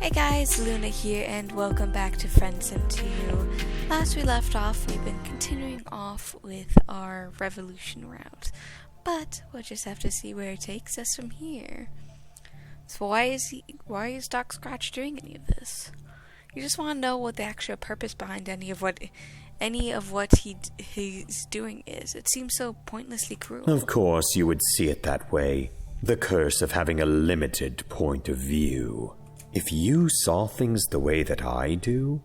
Hey guys, Luna here, and welcome back to Friendsim 2. Last we left off, we've been continuing off with our revolution route, but we'll just have to see where it takes us from here. So why is Doc Scratch doing any of this? You just want to know what the actual purpose behind any of what he's doing is. It seems so pointlessly cruel. Of course you would see it that way. The curse of having a limited point of view. If you saw things the way that I do,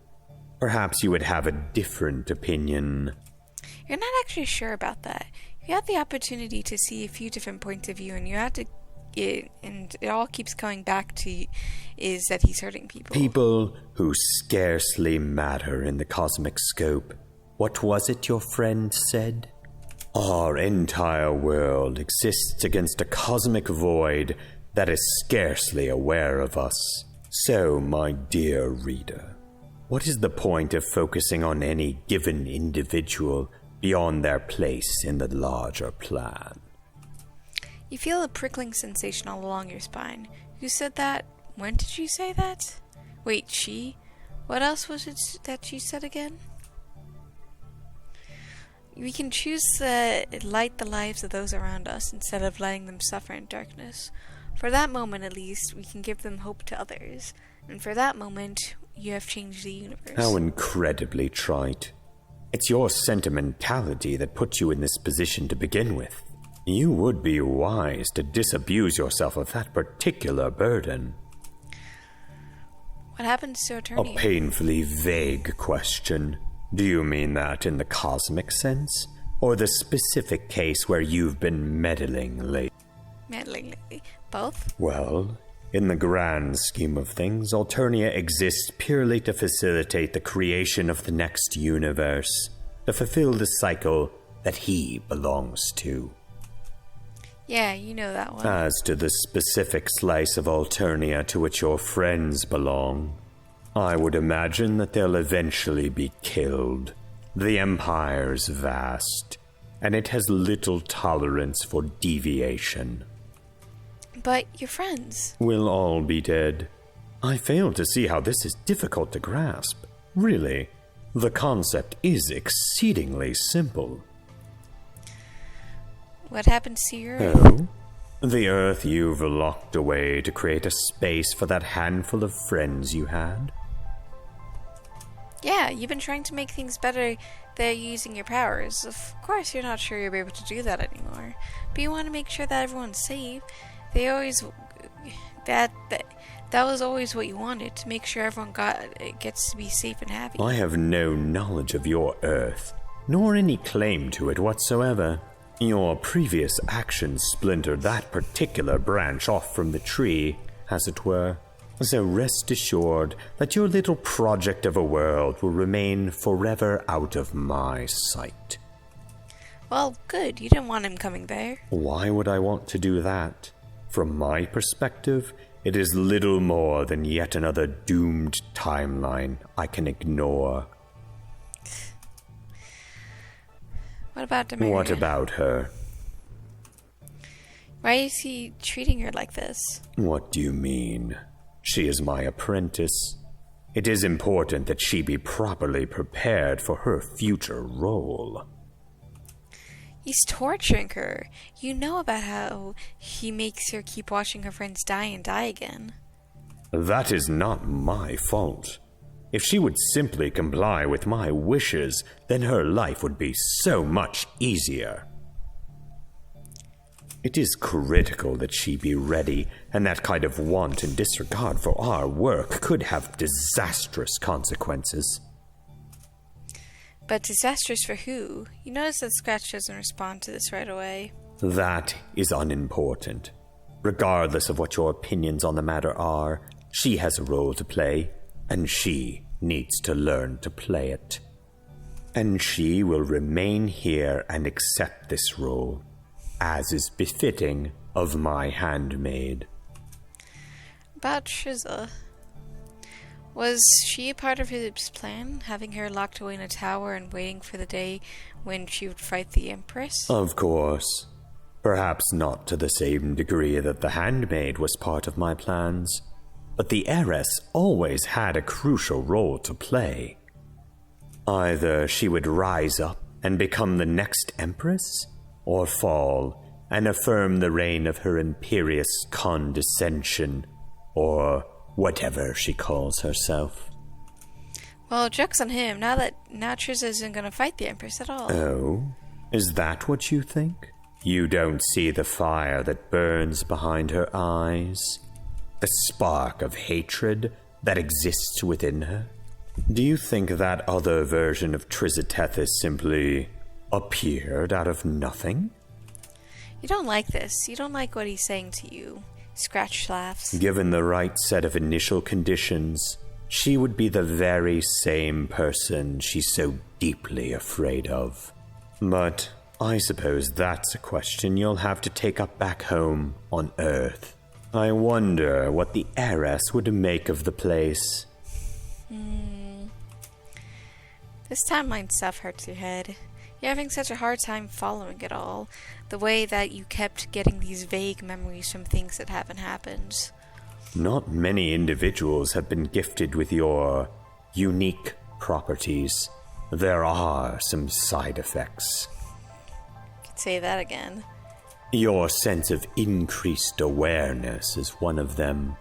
perhaps you would have a different opinion. You're not actually sure about that. You had the opportunity to see a few different points of view, and and it all keeps coming back to is that he's hurting people. People who scarcely matter in the cosmic scope. What was it your friend said? Our entire world exists against a cosmic void that is scarcely aware of us. So, my dear reader, what is the point of focusing on any given individual beyond their place in the larger plan? You feel a prickling sensation all along your spine. Who said that? When did she say that? Wait, she? What else was it that she said again? We can choose to light the lives of those around us instead of letting them suffer in darkness. For that moment, at least, we can give them hope to others. And for that moment, you have changed the universe. How incredibly trite. It's your sentimentality that put you in this position to begin with. You would be wise to disabuse yourself of that particular burden. What happens to Eternia? A painfully vague question. Do you mean that in the cosmic sense? Or the specific case where you've been meddling lately? Meddling lately? Both? Well, in the grand scheme of things, Alternia exists purely to facilitate the creation of the next universe, to fulfill the cycle that he belongs to. Yeah, you know that one. As to the specific slice of Alternia to which your friends belong, I would imagine that they'll eventually be killed. The Empire's vast, and it has little tolerance for deviation. But your friends will all be dead. I fail to see how this is difficult to grasp. Really, the concept is exceedingly simple. What happens to your Earth? Oh? The Earth you've locked away to create a space for that handful of friends you had? Yeah, you've been trying to make things better there using your powers. Of course, you're not sure you'll be able to do that anymore. But you want to make sure that everyone's safe. That was always what you wanted, to make sure everyone gets to be safe and happy. I have no knowledge of your Earth, nor any claim to it whatsoever. Your previous actions splintered that particular branch off from the tree, as it were. So rest assured that your little project of a world will remain forever out of my sight. Well, good. You didn't want him coming there. Why would I want to do that? From my perspective, it is little more than yet another doomed timeline I can ignore. What about Demaria? What about her? Why is he treating her like this? What do you mean? She is my apprentice. It is important that she be properly prepared for her future role. He's torturing her. You know about how he makes her keep watching her friends die and die again. That is not my fault. If she would simply comply with my wishes, then her life would be so much easier. It is critical that she be ready, and that kind of want and disregard for our work could have disastrous consequences. But disastrous for who? You notice that Scratch doesn't respond to this right away. That is unimportant. Regardless of what your opinions on the matter are, she has a role to play, and she needs to learn to play it. And she will remain here and accept this role, as is befitting of my handmaid. About Shiza. Was she a part of his plan, having her locked away in a tower and waiting for the day when she would fight the Empress? Of course. Perhaps not to the same degree that the handmaid was part of my plans. but the heiress always had a crucial role to play. Either she would rise up and become the next empress, or fall and affirm the reign of her imperious condescension, or whatever she calls herself. Well, joke's on him. Now Triza isn't going to fight the Empress at all. Oh? Is that what you think? You don't see the fire that burns behind her eyes? The spark of hatred that exists within her? Do you think that other version of Trizatethis simply appeared out of nothing? You don't like this. You don't like what he's saying to you. Scratch laughs. Given the right set of initial conditions, she would be the very same person she's so deeply afraid of. But I suppose that's a question you'll have to take up back home on Earth. I wonder what the heiress would make of the place. This timeline stuff hurts your head. You're having such a hard time following it all. The way that you kept getting these vague memories from things that haven't happened. Not many individuals have been gifted with your unique properties. There are some side effects. You could say that again. Your sense of increased awareness is one of them.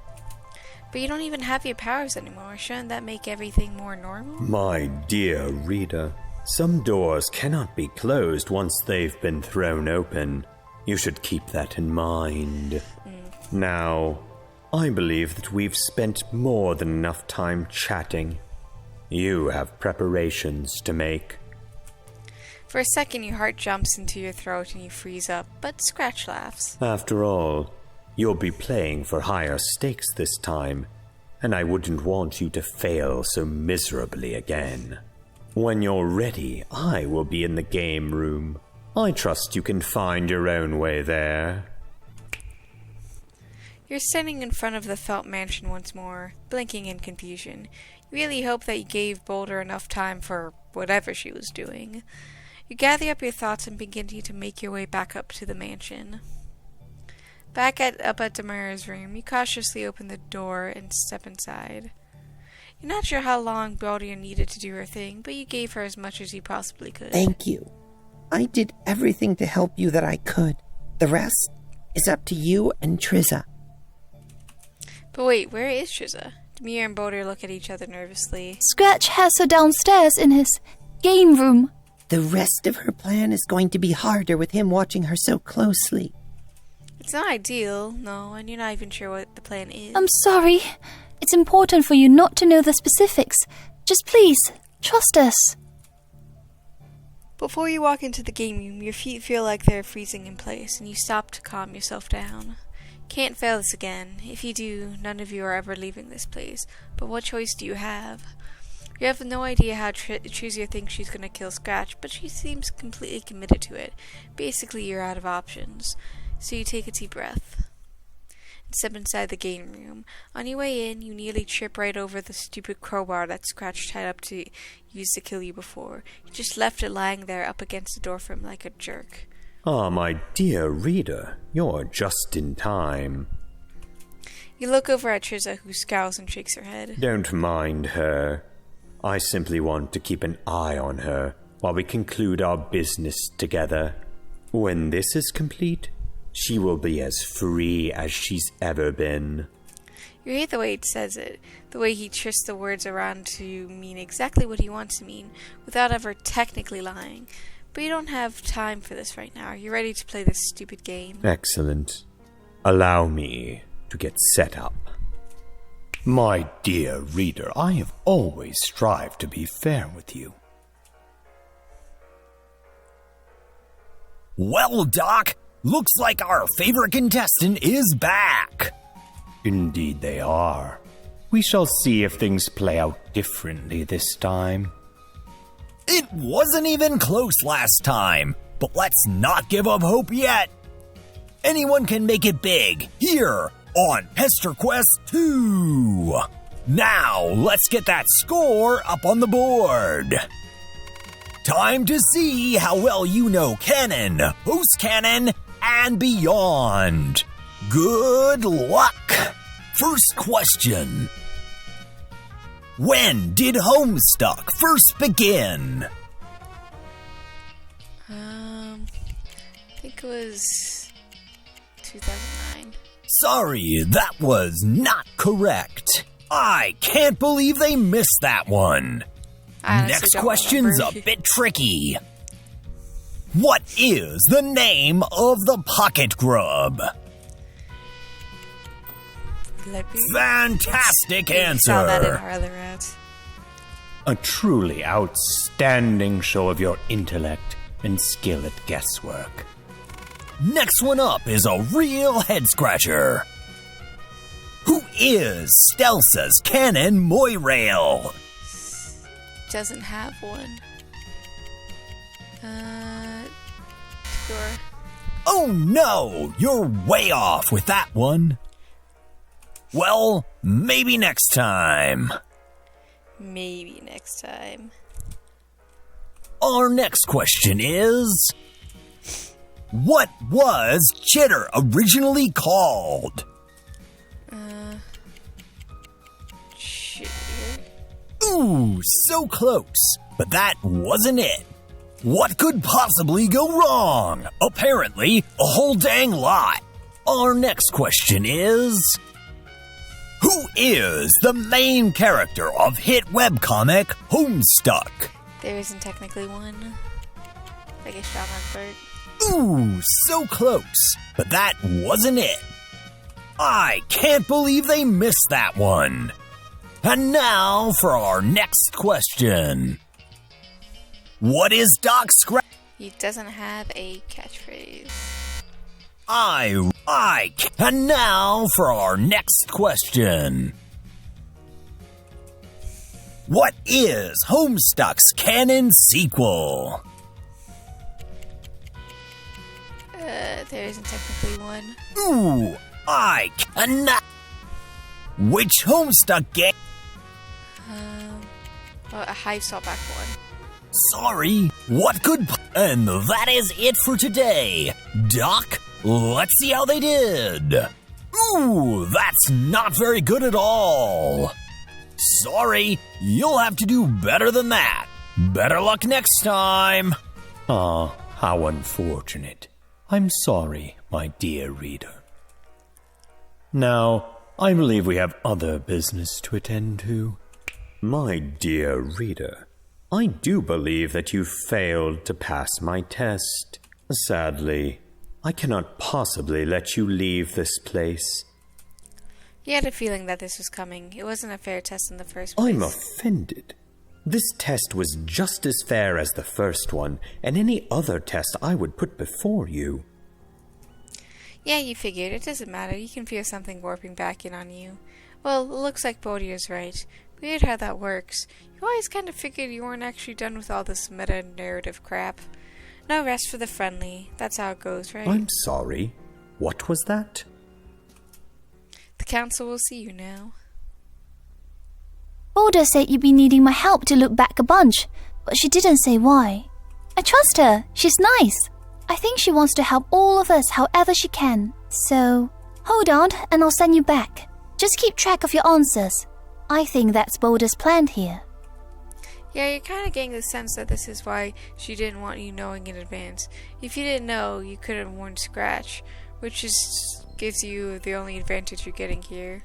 But you don't even have your powers anymore. Shouldn't that make everything more normal? My dear reader, some doors cannot be closed once they've been thrown open. You should keep that in mind. Now, I believe that we've spent more than enough time chatting. You have preparations to make. For a second, your heart jumps into your throat and you freeze up, but Scratch laughs. After all, you'll be playing for higher stakes this time, and I wouldn't want you to fail so miserably again. When you're ready, I will be in the game room. I trust you can find your own way there. You're standing in front of the Felt Mansion once more, blinking in confusion. You really hope that you gave Boulder enough time for whatever she was doing. You gather up your thoughts and begin to make your way back up to the mansion. Up at Demara's room, you cautiously open the door and step inside. You're not sure how long Boulder needed to do her thing, but you gave her as much as you possibly could. Thank you. I did everything to help you that I could. The rest is up to you and Triza. But wait, where is Triza? Demir and Boulder look at each other nervously. Scratch has her downstairs in his game room. The rest of her plan is going to be harder with him watching her so closely. It's not ideal, no, and you're not even sure what the plan is. I'm sorry. It's important for you not to know the specifics. Just please, trust us. Before you walk into the game room, your feet feel like they're freezing in place, and you stop to calm yourself down. Can't fail this again. If you do, none of you are ever leaving this place. But what choice do you have? You have no idea how Triza thinks she's going to kill Scratch, but she seems completely committed to it. Basically, you're out of options. So you take a deep breath and step inside the game room. On your way in, you nearly trip right over the stupid crowbar that Scratch tied up to use to kill you before. You just left it lying there up against the doorframe like a jerk. Ah, my dear reader, you're just in time. You look over at Triza, who scowls and shakes her head. Don't mind her. I simply want to keep an eye on her while we conclude our business together. When this is complete, she will be as free as she's ever been. You hate the way he says it, the way he twists the words around to mean exactly what he wants to mean, without ever technically lying. But you don't have time for this right now. You're ready to play this stupid game. Excellent. Allow me to get set up. My dear reader, I have always strived to be fair with you. Well, Doc, looks like our favorite contestant is back. Indeed they are. We shall see if things play out differently this time. It wasn't even close last time, but let's not give up hope yet. Anyone can make it big here on Pester Quest 2. Now, let's get that score up on the board. Time to see how well you know canon, post-canon, and beyond. Good luck! First question. When did Homestuck first begin? I think it was 2009. Sorry, that was not correct. I can't believe they missed that one. I honestly Next don't question's remember. a bit tricky. What is the name of the pocket grub? Fantastic Saw that in answer. our other routes. A truly outstanding show of your intellect and skill at guesswork. Next one up is a real head-scratcher. Who is Stelsa's cannon moirail? Doesn't have one. Sure. Oh no, you're way off with that one. Well, maybe next time. Maybe next time. Our next question is... What was Chitter originally called? Shit. Ooh, so close. But that wasn't it. What could possibly go wrong? Apparently, a whole dang lot. Our next question is... Who is the main character of hit webcomic Homestuck? There isn't technically one. I guess John Lambert. Ooh, so close. But that wasn't it. I can't believe they missed that one. And now for our next question. What is Doc Scratch? He doesn't have a catchphrase. And now for our next question. What is Homestuck's canon sequel? There isn't technically one. Ooh, I cannot. Which Homestuck game? A Hive saw back one. Sorry, what could... And that is it for today. Doc, let's see how they did. Ooh, that's not very good at all. Sorry, you'll have to do better than that. Better luck next time. Ah, how unfortunate. I'm sorry, my dear reader. Now, I believe we have other business to attend to. My dear reader, I do believe that you failed to pass my test. Sadly, I cannot possibly let you leave this place. You had a feeling that this was coming. It wasn't a fair test in the first place. I'm offended. This test was just as fair as the first one, and any other test I would put before you. Yeah, you figured. It doesn't matter. You can feel something warping back in on you. Well, it looks like Bodier's right. Weird how that works. You always kind of figured you weren't actually done with all this meta-narrative crap. No rest for the friendly. That's how it goes, right? I'm sorry. What was that? The council will see you now. Boulder said you'd be needing my help to look back a bunch, but she didn't say why. I trust her. She's nice. I think she wants to help all of us however she can. So, hold on and I'll send you back. Just keep track of your answers. I think that's Boulder's plan here. Yeah, you're kind of getting the sense that this is why she didn't want you knowing in advance. If you didn't know, you could have warned Scratch, which just gives you the only advantage you're getting here.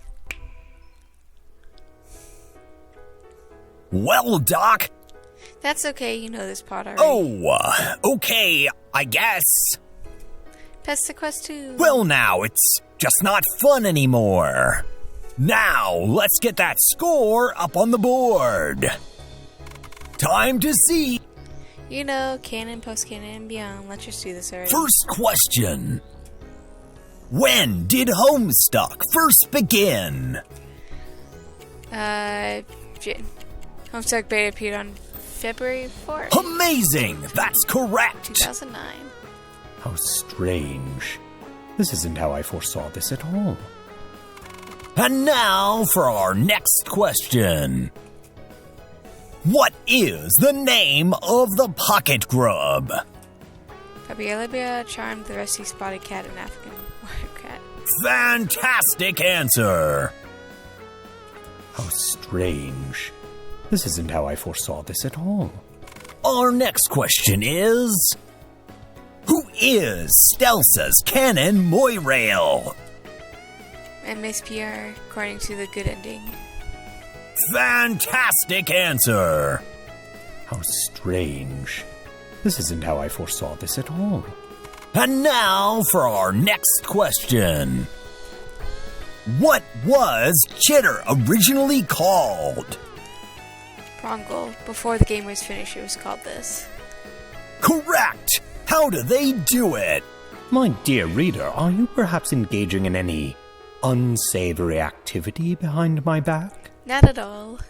Well, Doc. That's okay, you know this part already. Oh, okay, I guess. Pass the quest 2. Well, now, it's just not fun anymore. Now, let's get that score up on the board. Time to see. You know, canon, post-canon, and beyond. Let's just do this already. First question. When did Homestuck first begin? Homestuck Beta appeared on February 4th, Amazing! That's correct! 2009. How strange. This isn't how I foresaw this at all. And now for our next question. What is the name of the pocket grub? Fabiolibia, Charmed, the Rusty Spotted Cat, and African Wild Cat. Fantastic answer! How strange. This isn't how I foresaw this at all. Our next question is... Who is Stelsa's canon Moirail? And Miss PR, according to the good ending. Fantastic answer! How strange. This isn't how I foresaw this at all. And now for our next question. What was Chitter originally called? Prongle. Before the game was finished, it was called this. Correct! How do they do it? My dear reader, are you perhaps engaging in any unsavory activity behind my back? Not at all.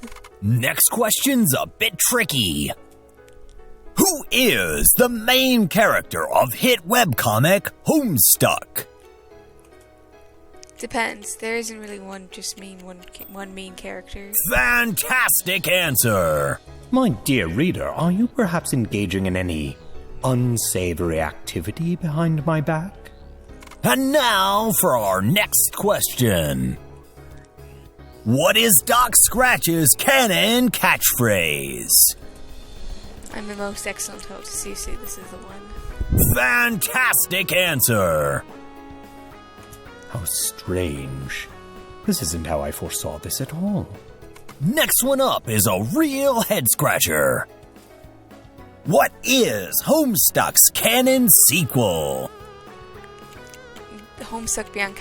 Next question's a bit tricky. Who is the main character of hit webcomic Homestuck? Depends. There isn't really one main character. Fantastic answer! My dear reader, are you perhaps engaging in any unsavory activity behind my back? And now for our next question. What is Doc Scratch's canon catchphrase? I'm the most excellent host. Seriously, this is the one. Fantastic answer! How strange. This isn't how I foresaw this at all. Next one up is a real head scratcher. What is Homestuck's canon sequel? Homestuck Beyond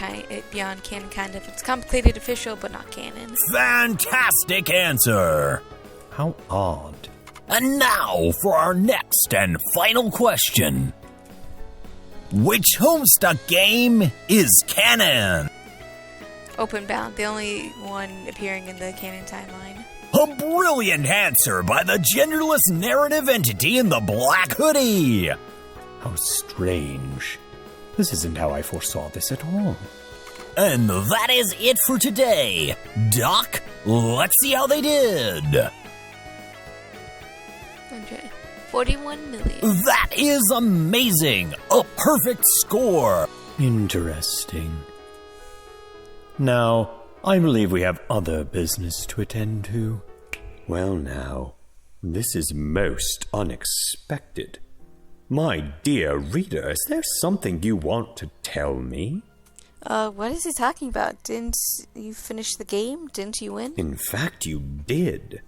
Canon, kind of. It's complicated official, but not canon. Fantastic answer! How odd. And now for our next and final question. Which Homestuck game is canon? Openbound, the only one appearing in the canon timeline. A brilliant answer by the genderless narrative entity in the black hoodie! How strange. This isn't how I foresaw this at all. And that is it for today. Doc, let's see how they did. Okay. 41 million. That is amazing! A perfect score! Interesting. Now, I believe we have other business to attend to. Well now, this is most unexpected. My dear reader, is there something you want to tell me? What is he talking about? Didn't you finish the game? Didn't you win? In fact, you did.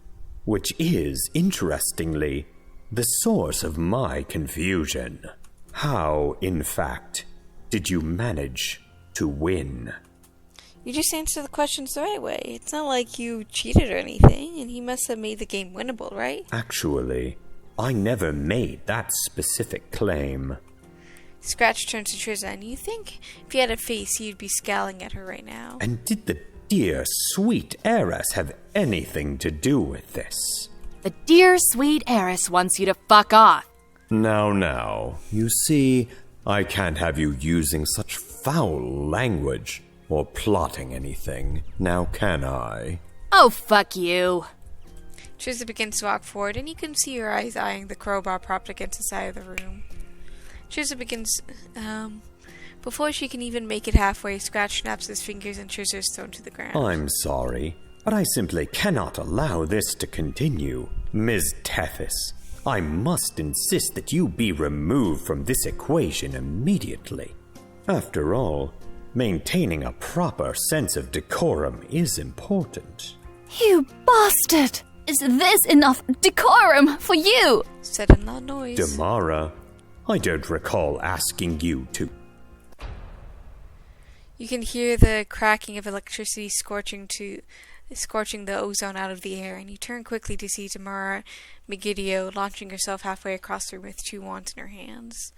Which is, interestingly, the source of my confusion. How, in fact, did you manage to win? You just answered the questions the right way. It's not like you cheated or anything, and he must have made the game winnable, right? Actually, I never made that specific claim. Scratch turns to Trizza, and you think if he had a face, he'd be scowling at her right now. And did the dear, sweet heiress have anything to do with this? The dear sweet heiress wants you to fuck off. Now, you see, I can't have you using such foul language or plotting anything, now can I? Oh, fuck you. Trizza begins to walk forward, and you can see her eyes eyeing the crowbar propped against the side of the room. Trizza begins, before she can even make it halfway, Scratch snaps his fingers and Trizza is thrown to the ground. I'm sorry, but I simply cannot allow this to continue. Ms. Tethys, I must insist that you be removed from this equation immediately. After all, maintaining a proper sense of decorum is important. You bastard! Is this enough decorum for you? Said in loud noise. Damara, I don't recall asking you to... You can hear the cracking of electricity scorching the ozone out of the air, and you turn quickly to see Tamara Megiddo launching herself halfway across the room with 2 wands in her hands.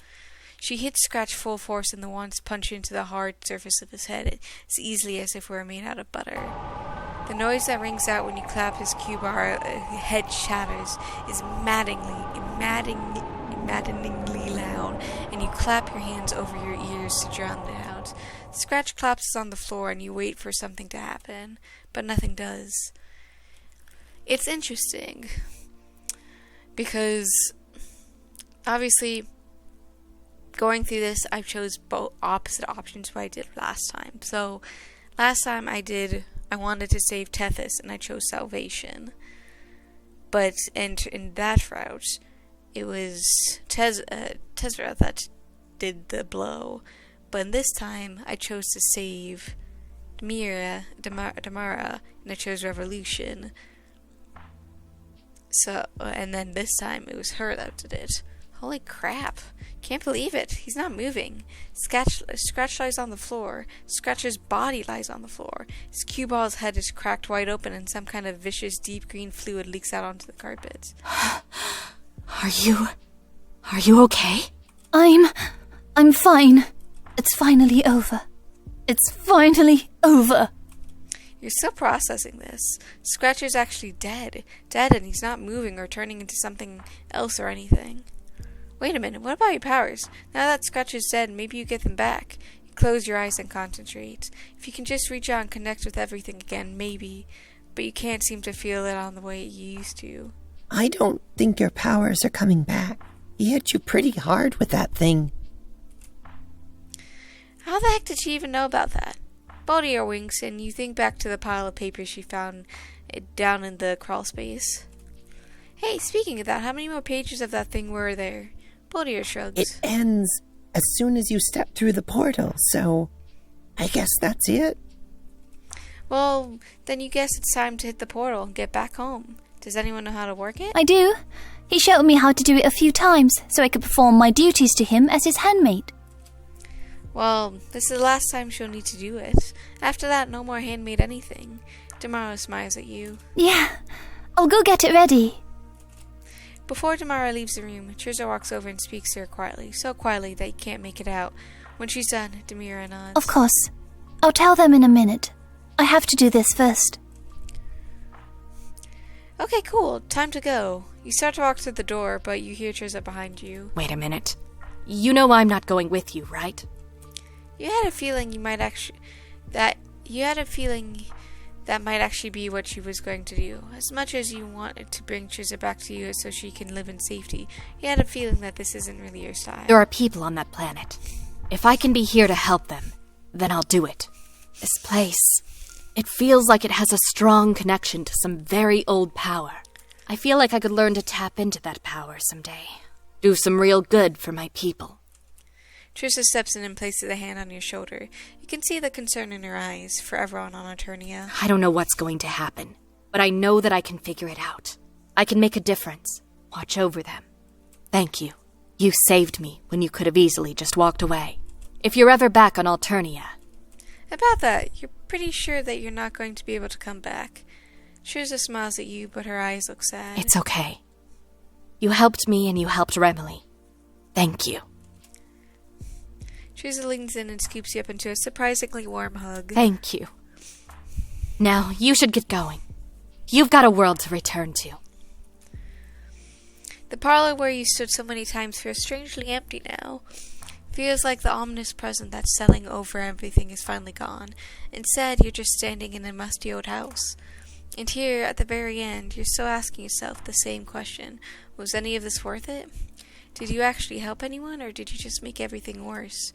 She hits Scratch full force, and the wands punch into the hard surface of his head as easily as if it were made out of butter. The noise that rings out when you clap his Q-bar head shatters is maddeningly loud, and you clap your hands over your ears to drown it out. Scratch collapses on the floor, and you wait for something to happen, but nothing does. It's interesting, because obviously going through this, I chose both opposite options what I did last time. So last time I did I wanted to save Tethys, and I chose salvation. But in that route, it was Tezra that did the blow. But in this time, I chose to save Damara, and I chose revolution. So, and then this time, it was her that did it. Holy crap. Can't believe it. He's not moving. Scratch lies on the floor. Scratch's body lies on the floor. His cue ball's head is cracked wide open and some kind of vicious deep green fluid leaks out onto the carpet. Are you okay? I'm fine. It's finally over. It's finally over. You're still processing this. Scratch is actually dead. Dead, and he's not moving or turning into something else or anything. Wait a minute, what about your powers? Now that Scratch is dead, maybe you get them back. You close your eyes and concentrate. If you can just reach out and connect with everything again, maybe. But you can't seem to feel it on the way you used to. I don't think your powers are coming back. He hit you pretty hard with that thing. How the heck did she even know about that? Both of your winks, and you think back to the pile of papers she found down in the crawl space. Hey, speaking of that, how many more pages of that thing were there? Both of your shrugs. It ends as soon as you step through the portal, so I guess that's it. Well, then you guess it's time to hit the portal and get back home. Does anyone know how to work it? I do. He showed me how to do it a few times so I could perform my duties to him as his handmaid. Well, this is the last time she'll need to do it. After that, no more handmade anything. Damara smiles at you. Yeah, I'll go get it ready. Before Damara leaves the room, Trizza walks over and speaks to her quietly, so quietly that you can't make it out. When she's done, Damira nods. Of course. I'll tell them in a minute. I have to do this first. Okay, cool. Time to go. You start to walk through the door, but you hear Trizza behind you. Wait a minute. You know I'm not going with you, right? You had a feeling that might actually be what she was going to do. As much as you wanted to bring Trizza back to you so she can live in safety, you had a feeling that this isn't really your style. There are people on that planet. If I can be here to help them, then I'll do it. This place, it feels like it has a strong connection to some very old power. I feel like I could learn to tap into that power someday. Do some real good for my people. Trizza steps in and places a hand on your shoulder. You can see the concern in her eyes for everyone on Eternia. I don't know what's going to happen, but I know that I can figure it out. I can make a difference. Watch over them. Thank you. You saved me when you could have easily just walked away. If you're ever back on Alternia... About that, you're pretty sure that you're not going to be able to come back. Trizza smiles at you, but her eyes look sad. It's okay. You helped me and you helped Remily. Thank you. Trizza leans in and scoops you up into a surprisingly warm hug. Thank you. Now, you should get going. You've got a world to return to. The parlor where you stood so many times feels strangely empty now. Feels like the ominous presence that's settling over everything is finally gone. Instead, you're just standing in a musty old house. And here, at the very end, you're still asking yourself the same question. Was any of this worth it? Did you actually help anyone, or did you just make everything worse?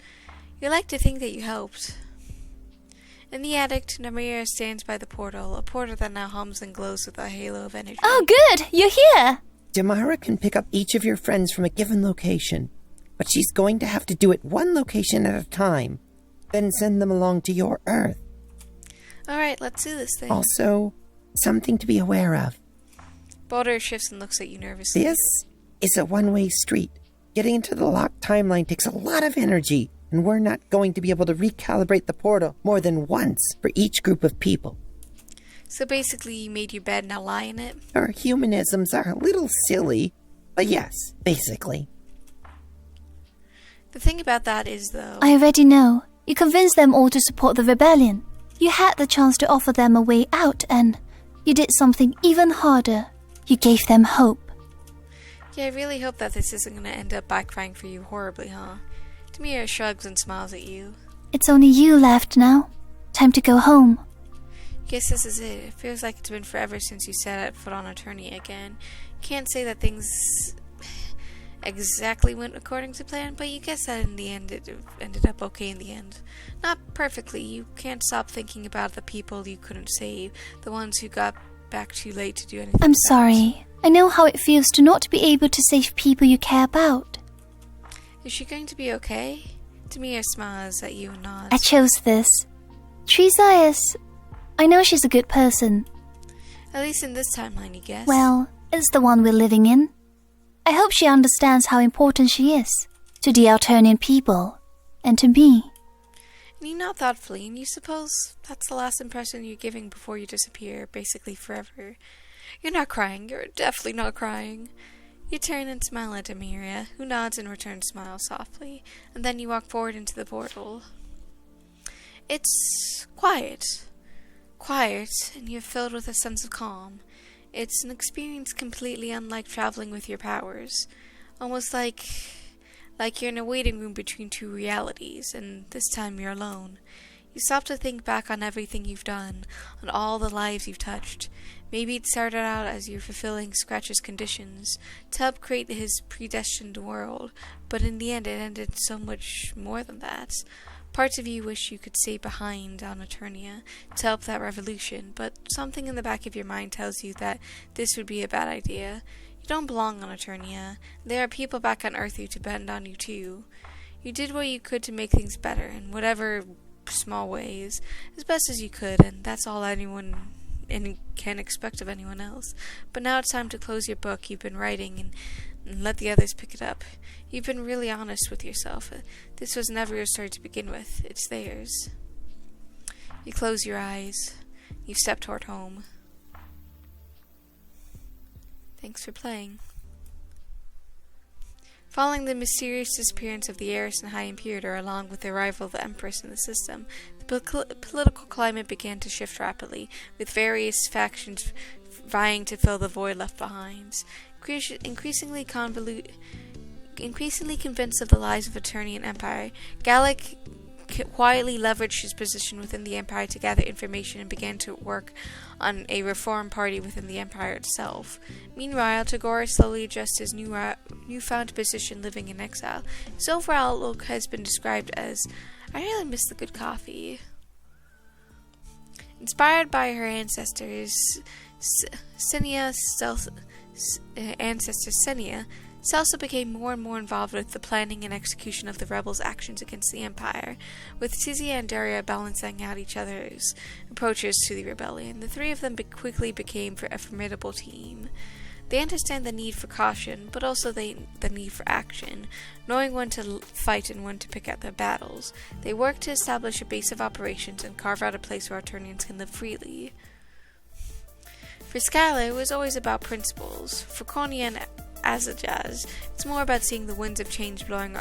You like to think that you helped. In the attic, Namira stands by the portal, a portal that now hums and glows with a halo of energy. Oh, good! You're here! Damara can pick up each of your friends from a given location, but she's going to have to do it one location at a time, then send them along to your Earth. Alright, let's do this thing. Also, something to be aware of. Boulder shifts and looks at you nervously. This is a one-way street. Getting into the locked timeline takes a lot of energy, and we're not going to be able to recalibrate the portal more than once for each group of people. So basically, you made your bed, now lie in it? Our humanisms are a little silly, but yes, basically. The thing about that is, though... I already know. You convinced them all to support the rebellion. You had the chance to offer them a way out, and you did something even harder. You gave them hope. Yeah, I really hope that this isn't going to end up backfiring for you horribly, huh? Tamira shrugs and smiles at you. It's only you left now. Time to go home. Guess this is it. It feels like it's been forever since you set foot on Eternia again. Can't say that things exactly went according to plan, but you guess that in the end it ended up okay in the end. Not perfectly. You can't stop thinking about the people you couldn't save, the ones who got back too late to do anything. I'm sorry. I know how it feels to not be able to save people you care about. Is she going to be okay? Demir smiles at you and nods. I chose this. Teresa is... I know she's a good person. At least in this timeline, you guess. Well, it's the one we're living in. I hope she understands how important she is to the Alternian people and to me. And you nod thoughtfully, and you suppose that's the last impression you're giving before you disappear, basically forever. You're not crying. You're definitely not crying. You turn and smile at Demiria, who nods in return smiles softly, and then you walk forward into the portal. It's quiet. Quiet, and you're filled with a sense of calm. It's an experience completely unlike traveling with your powers. Almost like you're in a waiting room between two realities, and this time you're alone. You stop to think back on everything you've done, on all the lives you've touched. Maybe it started out as you're fulfilling Scratch's conditions to help create his predestined world, but in the end it ended so much more than that. Parts of you wish you could stay behind on Eternia to help that revolution, but something in the back of your mind tells you that this would be a bad idea. You don't belong on Eternia. There are people back on Earth who depend on you too. You did what you could to make things better, in whatever small ways, as best as you could, and that's all anyone can expect of anyone else. But now it's time to close your book you've been writing and let the others pick it up. You've been really honest with yourself. This was never your story to begin with. It's theirs. You close your eyes. You step toward home. Thanks for playing. Following the mysterious disappearance of the heiress and High Imperator, along with the arrival of the Empress in the system, the political climate began to shift rapidly, with various factions vying to fill the void left behind. Increasingly convinced of the lies of Eternian Empire, Gallic quietly leveraged his position within the Empire to gather information and began to work on a reform party within the Empire itself. Meanwhile, Tagore slowly adjusts his newfound position living in exile. His overall outlook has been described as, "I really miss the good coffee." Inspired by her ancestors, Senia, Celsa became more and more involved with the planning and execution of the rebels' actions against the Empire, with Tizia and Daria balancing out each other's approaches to the rebellion. The three of them quickly became a formidable team. They understand the need for caution, but also the need for action, knowing when to fight and when to pick out their battles. They work to establish a base of operations and carve out a place where Eternians can live freely. For Skylar, it was always about principles. For Konya and Azajaz, it's more about seeing the winds of change blowing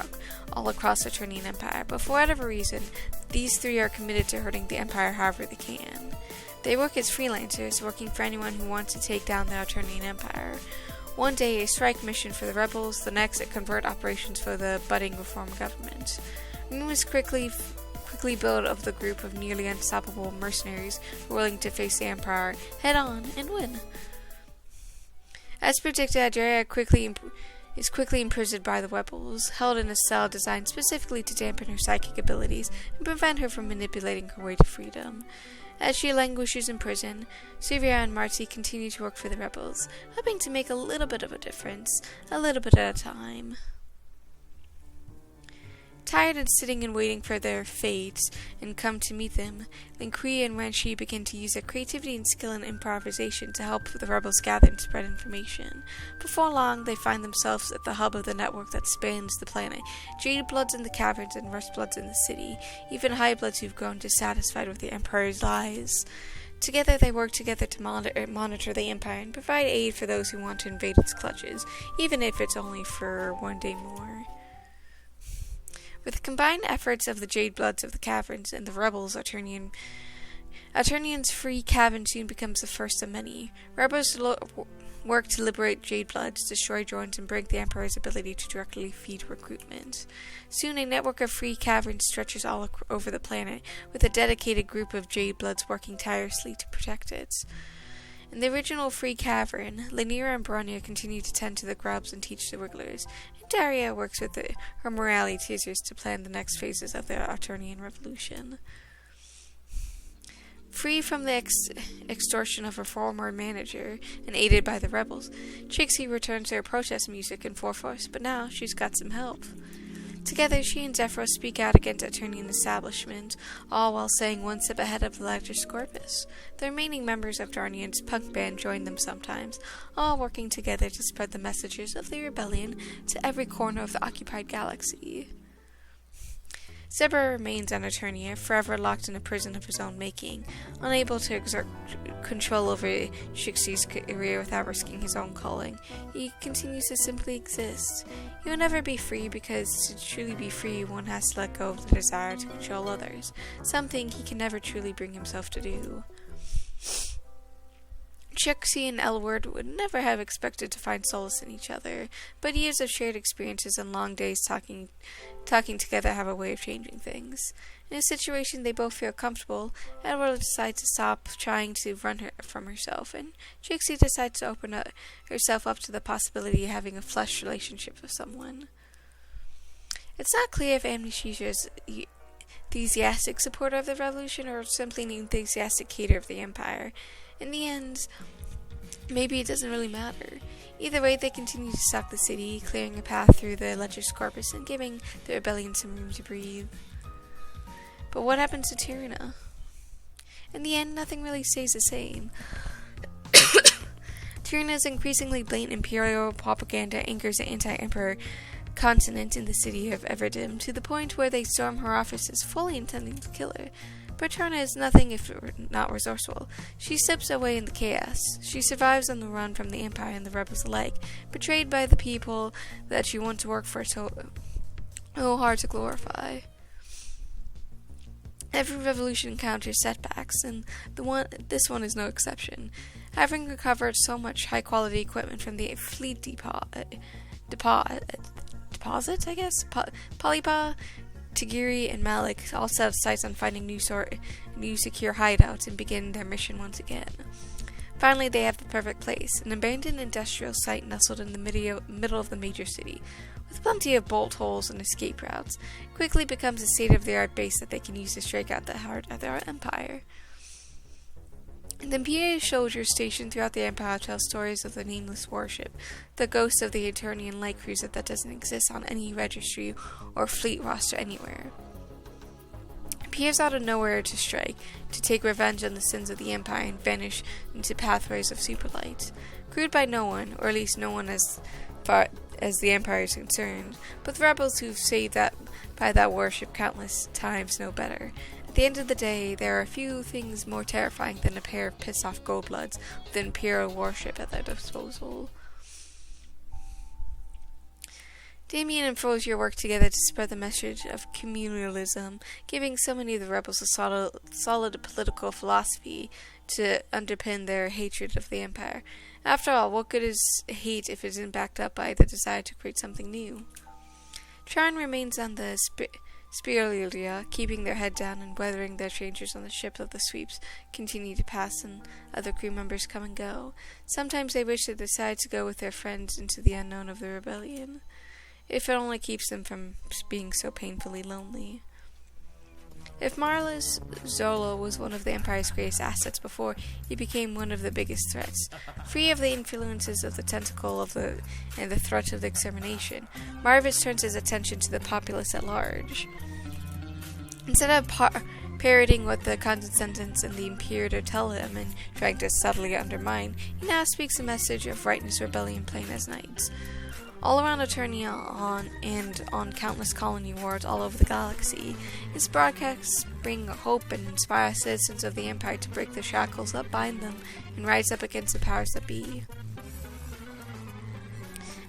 all across the Eternian Empire, but for whatever reason, these three are committed to hurting the Empire however they can. They work as freelancers, working for anyone who wants to take down the Eternian Empire. One day, a strike mission for the rebels, the next, a covert operations for the budding reform government. Rumors quickly built of the group of nearly unstoppable mercenaries who were willing to face the Empire head-on and win. As predicted, Adria is quickly imprisoned by the rebels, held in a cell designed specifically to dampen her psychic abilities and prevent her from manipulating her way to freedom. As she languishes in prison, Sylvia and Marty continue to work for the rebels, hoping to make a little bit of a difference, a little bit at a time. Tired of sitting and waiting for their fates and come to meet them, Linkri and Ranshi begin to use their creativity and skill in improvisation to help the rebels gather and spread information. Before long, they find themselves at the hub of the network that spans the planet. Jade Bloods in the caverns and Rust Bloods in the city, even High Bloods who've grown dissatisfied with the Emperor's lies. Together, they work together to monitor the Empire and provide aid for those who want to invade its clutches, even if it's only for one day more. With the combined efforts of the Jade Bloods of the caverns and the rebels, Eternian's free cavern soon becomes the first of many. Rebels work to liberate Jade Bloods, destroy drones, and break the Emperor's ability to directly feed recruitment. Soon, a network of free caverns stretches all over the planet, with a dedicated group of Jade Bloods working tirelessly to protect it. In the original Free Cavern, Lanira and Bronya continue to tend to the grubs and teach the Wigglers, and Daria works with her morality teasers to plan the next phases of the Arturnian Revolution. Free from the extortion of her former manager, and aided by the rebels, Trixie returns to her protest music in full force, but now she's got some help. Together, she and Zephyros speak out against Eternian establishment, all while staying one step ahead of the Lectus Corpus. The remaining members of Darnian's punk band join them sometimes, all working together to spread the messages of the rebellion to every corner of the occupied galaxy. Zebra remains on Eternia, forever locked in a prison of his own making, unable to exert control over Trixie's career without risking his own calling. He continues to simply exist. He will never be free because to truly be free, one has to let go of the desire to control others, something he can never truly bring himself to do. Trixie and Elward would never have expected to find solace in each other, but years of shared experiences and long days talking together have a way of changing things. In a situation they both feel comfortable, Elward decides to stop trying to run her from herself, and Trixie decides to open herself up to the possibility of having a flesh relationship with someone. It's not clear if Amnesia is enthusiastic supporter of the revolution or simply an enthusiastic hater of the Empire. In the end, maybe it doesn't really matter. Either way, they continue to stalk the city, clearing a path through the Lectus Corpus and giving the rebellion some room to breathe. But what happens to Tyrina? In the end, nothing really stays the same. Tyrina's increasingly blatant imperial propaganda anchors the anti-emperor continent in the city of Everdim to the point where they storm her offices, fully intending to kill her. But Tyrina is nothing if not resourceful. She slips away in the chaos. She survives on the run from the Empire and the rebels alike, betrayed by the people that she wants to work for so hard to glorify. Every revolution encounters setbacks, and this one is no exception. Having recovered so much high-quality equipment from the fleet deposit, I guess? Polypa, Tigiri, and Malik all set sights on finding new secure hideouts and begin their mission once again. Finally, they have the perfect place, an abandoned industrial site nestled in the middle of the major city, with plenty of bolt holes and escape routes. It quickly becomes a state-of-the-art base that they can use to strike out the heart of their empire. The Imperial soldiers stationed throughout the Empire tell stories of the nameless warship, the ghost of the Eternian light cruiser that doesn't exist on any registry or fleet roster anywhere. It appears out of nowhere to strike, to take revenge on the sins of the Empire and vanish into pathways of superlight. Crewed by no one, or at least no one as far as the Empire is concerned, but the rebels who've saved by that warship countless times know better. At the end of the day, there are few things more terrifying than a pair of pissed-off goldbloods with an Imperial warship at their disposal. Damien and Frozier work together to spread the message of communalism, giving so many of the rebels a solid political philosophy to underpin their hatred of the Empire. After all, what good is hate if it isn't backed up by the desire to create something new? Tron remains on the Spiralia, keeping their head down and weathering their changes on the ship of the sweeps continue to pass and other crew members come and go. Sometimes they wish to decide to go with their friends into the unknown of the rebellion, if it only keeps them from being so painfully lonely. If Marlis Zolo was one of the Empire's greatest assets before, he became one of the biggest threats. Free of the influences of the tentacle and the threat of the extermination, Marvis turns his attention to the populace at large. Instead of parroting what the condescendents and the Imperator tell him and trying to subtly undermine, he now speaks a message of rightness, rebellion, plain as night. All around Eternia on countless colony wards all over the galaxy, his broadcasts bring hope and inspire citizens of the Empire to break the shackles that bind them and rise up against the powers that be.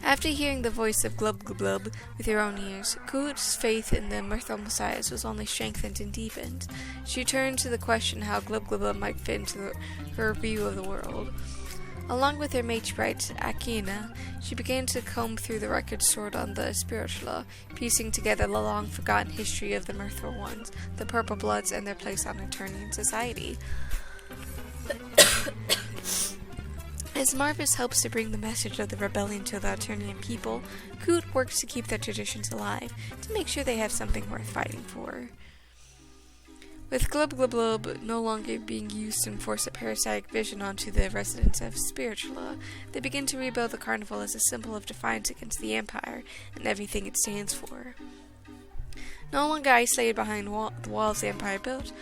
After hearing the voice of Glub Glub Glub with your own ears, Kuut's faith in the Mirthal Messiahs was only strengthened and deepened. She turned to the question how Glub Glub Glub might fit into her view of the world. Along with her mate sprite, Akina, she began to comb through the records stored on the Spiritual, piecing together the long-forgotten history of the Mirthal Ones, the Purple Bloods, and their place on Eternian society. As Marvis helps to bring the message of the rebellion to the Eternian people, Coot works to keep their traditions alive, to make sure they have something worth fighting for. With Glub Glub Glub no longer being used to enforce a parasitic vision onto the residents of Spirituala, they begin to rebuild the carnival as a symbol of defiance against the Empire and everything it stands for. No longer isolated behind the walls the Empire built,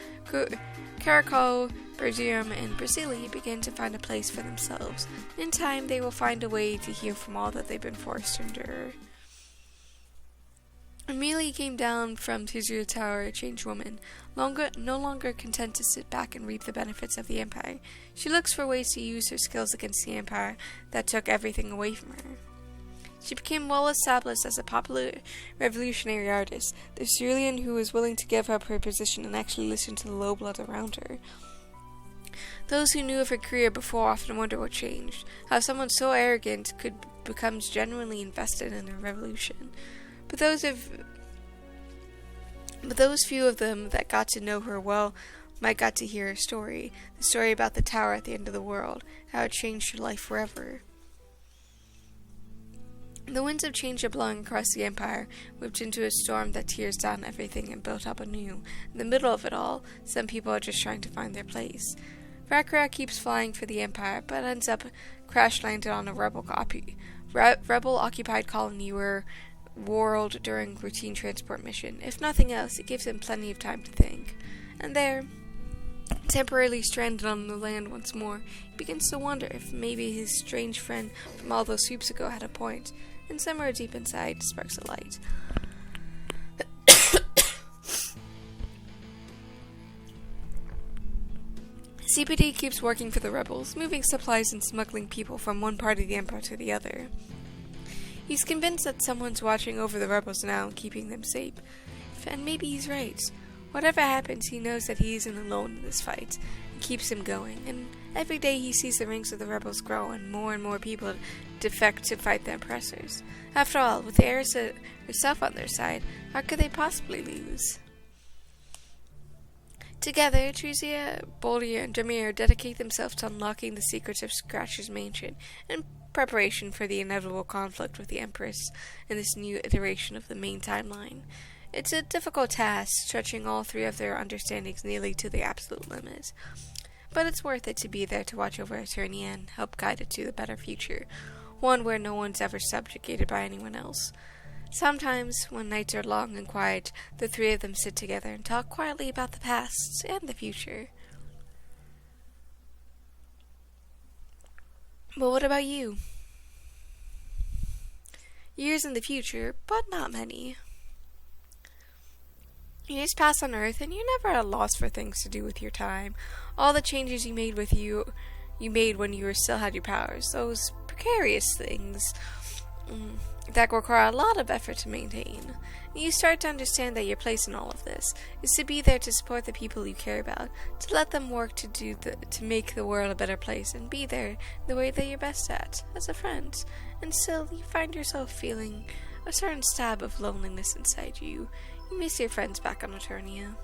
Caracal, Bergium, and Brasili begin to find a place for themselves. In time, they will find a way to heal from all that they've been forced to endure. Amelia came down from Tizria Tower a changed woman, no longer content to sit back and reap the benefits of the Empire. She looks for ways to use her skills against the Empire that took everything away from her. She became well established as a popular revolutionary artist, the Cerulean who was willing to give up her position and actually listen to the low blood around her. Those who knew of her career before often wonder what changed, how someone so arrogant could become genuinely invested in a revolution. But those few of them that got to know her well might got to hear her story, the story about the tower at the end of the world, how it changed her life forever. The winds of change are blowing across the Empire, whipped into a storm that tears down everything and built up anew. In the middle of it all, some people are just trying to find their place. Vakra keeps flying for the Empire, but ends up crash-landed on a rebel-occupied colony world during routine transport mission. If nothing else, it gives him plenty of time to think. And there, temporarily stranded on the land once more, he begins to wonder if maybe his strange friend from all those sweeps ago had a point. And somewhere deep inside sparks a light. CPD keeps working for the rebels, moving supplies and smuggling people from one part of the Empire to the other. He's convinced that someone's watching over the rebels now and keeping them safe. And maybe he's right. Whatever happens, he knows that he isn't alone in this fight. It keeps him going, and every day he sees the ranks of the rebels grow and more people defect to fight the oppressors. After all, with the heiress herself on their side, how could they possibly lose? Together, Trizia, Boldia, and Demir dedicate themselves to unlocking the secrets of Scratch's mansion in preparation for the inevitable conflict with the Empress in this new iteration of the main timeline. It's a difficult task, stretching all three of their understandings nearly to the absolute limit. But it's worth it to be there to watch over Eternia and help guide it to the better future, one where no one's ever subjugated by anyone else. Sometimes, when nights are long and quiet, the three of them sit together and talk quietly about the past and the future. But what about you? Years in the future, but not many. Years pass on Earth, and you're never at a loss for things to do with your time. All the changes you made when you still had your powers, those precarious things that require a lot of effort to maintain. You start to understand that your place in all of this is to be there to support the people you care about, to let them work to make the world a better place, and be there the way that you're best at, as a friend. And still, you find yourself feeling a certain stab of loneliness inside you. You miss your friends back on Eternia.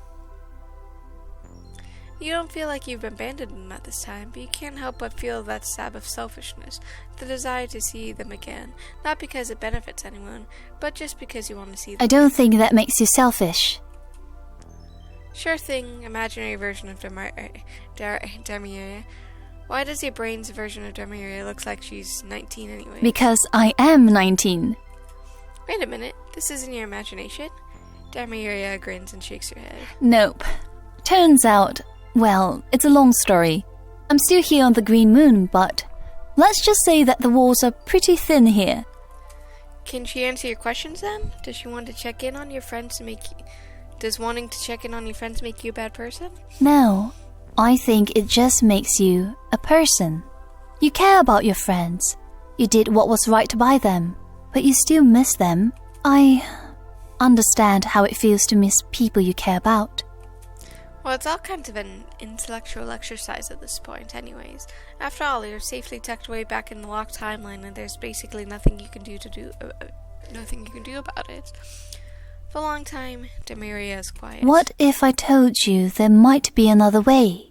You don't feel like you've abandoned them at this time, but you can't help but feel that stab of selfishness, the desire to see them again, not because it benefits anyone, but just because you want to see them. I don't think that makes you selfish. Sure thing, imaginary version of Demiria. Why does your brain's version of Demiria look like she's 19 anyway? Because I am 19. Wait a minute, this isn't your imagination? Demiria grins and shakes her head. Nope. Turns out, well, it's a long story. I'm still here on the Green Moon, but let's just say that the walls are pretty thin here. Can she answer your questions then? Does she want to check in on your friends to make you... Does wanting to check in on your friends make you a bad person? No. I think it just makes you a person. You care about your friends. You did what was right by them, but you still miss them. I understand how it feels to miss people you care about. Well, it's all kind of an intellectual exercise at this point anyways. After all, you're safely tucked away back in the locked timeline, and there's basically nothing you can do about it. For a long time, Demiria is quiet. What if I told you there might be another way?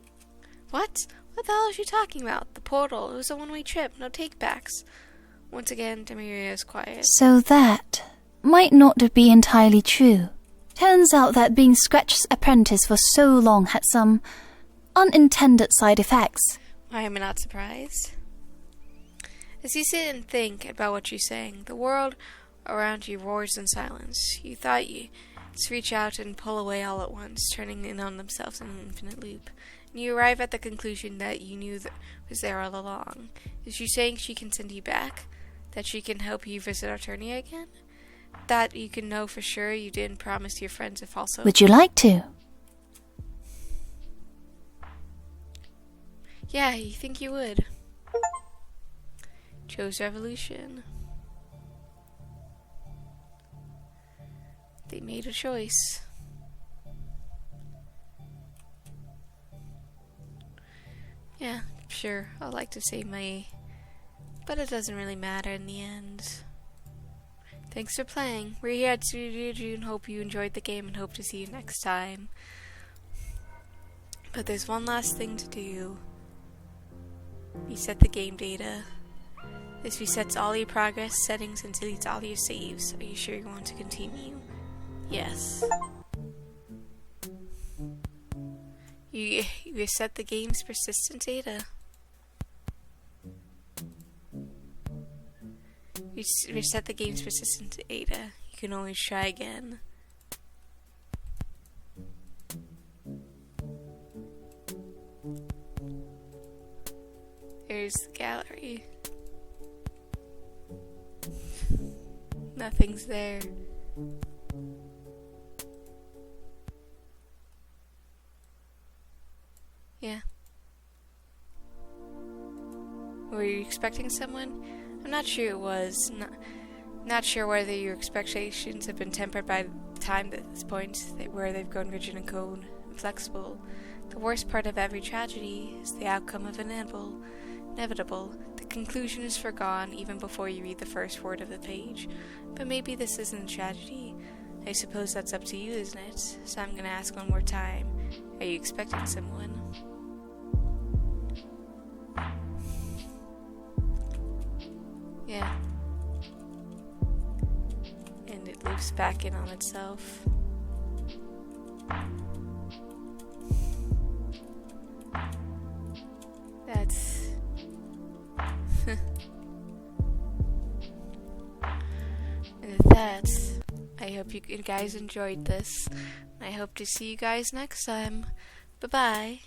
What? What the hell is she talking about? The portal. It was a one-way trip. No take-backs. Once again, Demiria is quiet. So that might not be entirely true. Turns out that being Scratch's apprentice for so long had some unintended side effects. Why am I not surprised? As you sit and think about what she's saying, the world around you roars in silence. You thought you'd reach out and pull away all at once, turning in on themselves in an infinite loop. And you arrive at the conclusion that you knew that was there all along. Is she saying she can send you back? That she can help you visit Eternia again? That you can know for sure you didn't promise your friends a false hope? Would you like to? Yeah, you think you would. Chose revolution. They made a choice. Yeah, sure, I'd like to say but it doesn't really matter in the end. Thanks for playing. We're here at Studio June. Hope you enjoyed the game and hope to see you next time. But there's one last thing to do. Reset the game data. This resets all your progress settings and deletes all your saves. Are you sure you want to continue? Yes. You reset the game's persistent data. Reset the game's persistent data. You can always try again. There's the gallery. Nothing's there. Yeah. Were you expecting someone? I'm not sure it was. Not sure whether your expectations have been tempered by time at this point, where they've grown rigid and cold and flexible. The worst part of every tragedy is the outcome of inevitable. The conclusion is forgone even before you read the first word of the page. But maybe this isn't a tragedy. I suppose that's up to you, isn't it? So I'm gonna ask one more time. Are you expecting someone? Yeah. And it loops back in on itself. That's... And with that, I hope you guys enjoyed this. I hope to see you guys next time. Bye-bye.